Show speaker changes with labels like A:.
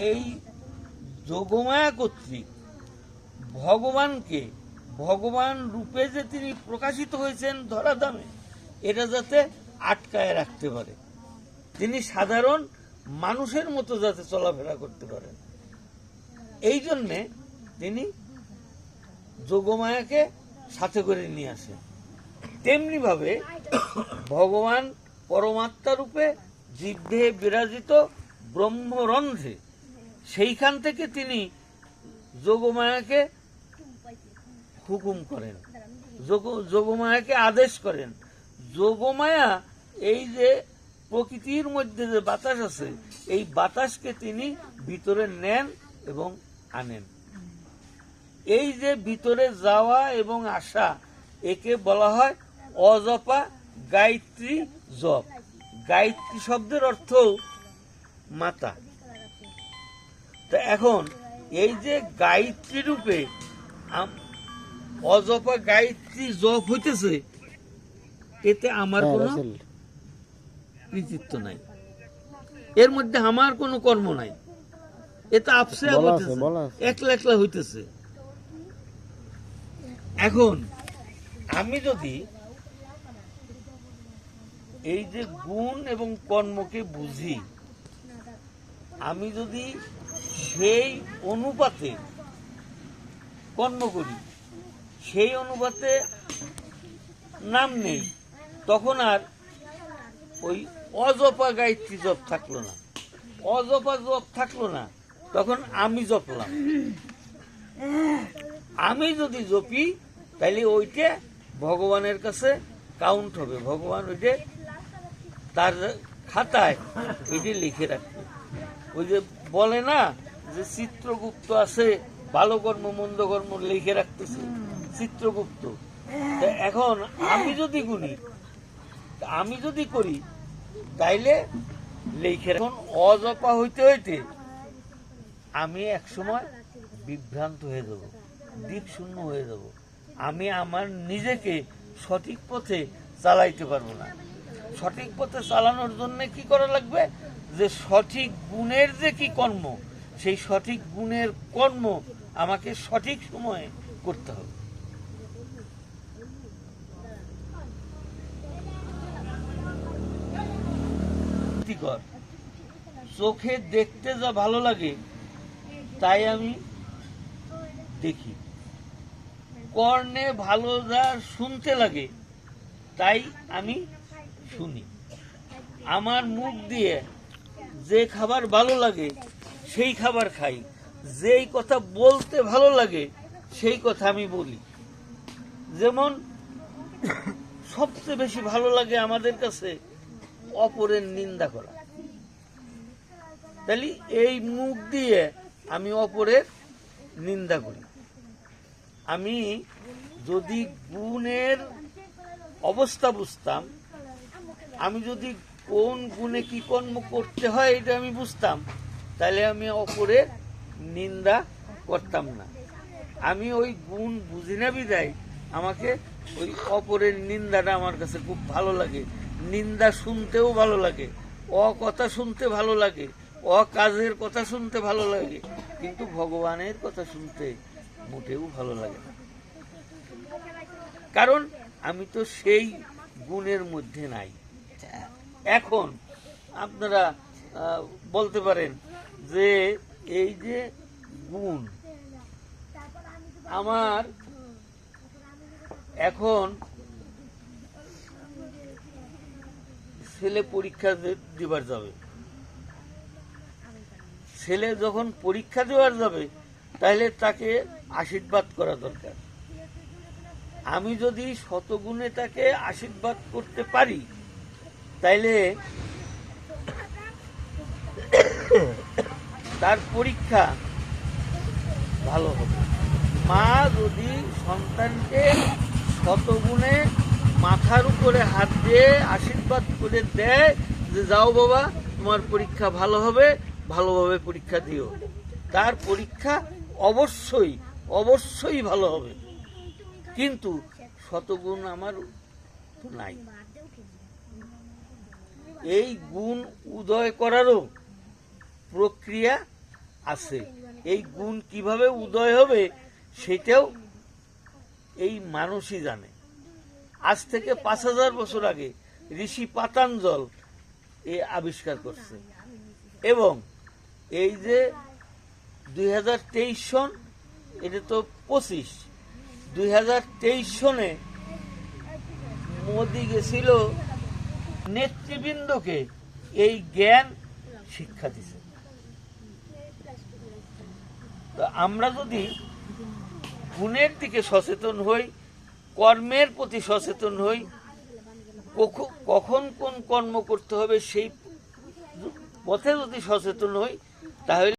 A: এই যোগমায়া কর্তৃক ভগবানকে ভগবান রূপে যে তিনি প্রকাশিত হয়েছেন ধরাধামে, এটা যাতে আটকায় রাখতে পারে, তিনি সাধারণ মানুষের মতো যাতে চলাফেরা করতে পারেন, এই জন্যে তিনি যোগমায়াকে সাথে করে নিয়ে আসেন। তেমনি ভাবে ভগবান পরমাত্মা রূপে জীবদেহে বিরাজিত ব্রহ্মরন্ধ্রে, সেইখান থেকে তিনি যোগমায়াকে হুকুম করেন, যোগমায়াকে আদেশ করেন। যোগমায়া এই যে প্রকৃতির মধ্যে যে বাতাস আছে, এই বাতাসকে তিনি ভিতরে নেন এবং আনেন। এই যে ভিতরে যাওয়া এবং আসা, একে বলা হয় অজপা গায়ত্রী জপ। গায়ত্রী শব্দের অর্থ মাতা। তা এখন এই যে গায়ত্রী রূপে অজপা গায়ত্রী জপ হইতেছে, এতে আমার কোনো কৃতিত্ব নাই, এর মধ্যে আমার কোনো কর্ম নাই, এটা আপসে একলা একলা হইতেছে। এখন আমি যদি এই যে গুণ এবং কর্মকে বুঝি, আমি যদি সেই অনুপাতে কর্ম করি, সেই অনুপাতে নাম নেই, তখন আর ওই অজপা গায়ত্রী জপ থাকলো না। অজপা জপ থাকলো না, তখন আমি জপলাম। আমি যদি জপি, তাহলে ওইটা ভগবানের কাছে কাউন্ট হবে, ভগবান ওইটা তার খাতায় ওইটা লিখে রাখবে। ওই যে বলে না যে চিত্রগুপ্ত আছে, ভালো কর্ম মন্দ কর্ম লিখে রাখতেছে চিত্রগুপ্ত। এখন আমি যদি গুনি, আমি যদি করি, তাইলে লিখে। এখন অজপা হইতে হইতে আমি একসময় বিভ্রান্ত হয়ে যাব, দিক শূন্য হয়ে যাব। আমি আমার নিজেকে সঠিক পথে চালাইতে পারবো না। সঠিক পথে চালানোর জন্য কি করা লাগবে? যে সঠিক গুণের যে কি কর্ম, সেই সঠিক গুণের কর্ম আমাকে সঠিক সময়ে করতে হবে। চোখে দেখতে যা ভালো লাগে তাই আমি দেখি, কর্ণে ভালো যা শুনতে লাগে তাই আমি শুনি, আমার মুখ দিয়ে যে খাবার ভালো লাগে সেই খাবার খাই, যেই কথা বলতে ভালো লাগে সেই কথা আমি বলি। যেমন সবচেয়ে বেশি ভালো লাগে আমাদের কাছে অপরের নিন্দা করা, তাহলে এই মুখ দিয়ে আমি অপরের নিন্দা করি। আমি যদি গুণের অবস্থা বুঝতাম, আমি যদি কোন গুণে কি কর্ম করতে হয় এটা আমি বুঝতাম, তাহলে আমি অপরের নিন্দা করতাম না। আমি ওই গুণ বুঝি না বিদায় আমাকে ওই অপরের নিন্দাটা আমার কাছে খুব ভালো লাগে। নিন্দা শুনতেও ভালো লাগে, কথা শুনতে ভালো লাগে, কাজের কথা শুনতে ভালো লাগে, কিন্তু ভগবানের কথা শুনতে মোটেও ভালো লাগে না। কারণ আমি তো সেই গুণের মধ্যে নাই। এখন আপনারা বলতে পারেন যে এই যে গুণ, আমার এখন ছেলে পরীক্ষা দেবার যাবে, ছেলে যখন পরীক্ষা দেওয়ার যাবে তাহলে তাকে আশীর্বাদ করা দরকার। আমি যদি শতগুণে তাকে আশীর্বাদ করতে পারি তাইলে তার পরীক্ষা ভালো হবে। মা যদি সন্তানকে শতগুণে মাথার উপরে হাত দিয়ে আশীর্বাদ করে দেয় যে যাও বাবা তোমার পরীক্ষা ভালো হবে, ভালোভাবে পরীক্ষা দিও, তার পরীক্ষা অবশ্যই অবশ্যই ভালো হবে। কিন্তু শতগুণ আমার নাই। এই গুণ উদয় করারও প্রক্রিয়া আছে, এই গুণ কিভাবে উদয় হবে সেটাও এই মানুষই জানে। আজ থেকে 5000 বছর আগে ঋষি পাতাঞ্জল এ আবিষ্কার করছে। এবং এই যে 2023 সন, এটা তো 25, 2023 সনে মোদি গেছিল নেতৃবৃন্দকে এই জ্ঞান শিক্ষা দিছে। তো আমরা যদি গুণের দিকে সচেতন হই, কর্মের প্রতি সচেতন হই, কখন কোন কর্ম করতে হবে সেই পথে যদি সচেতন হই, তাহলে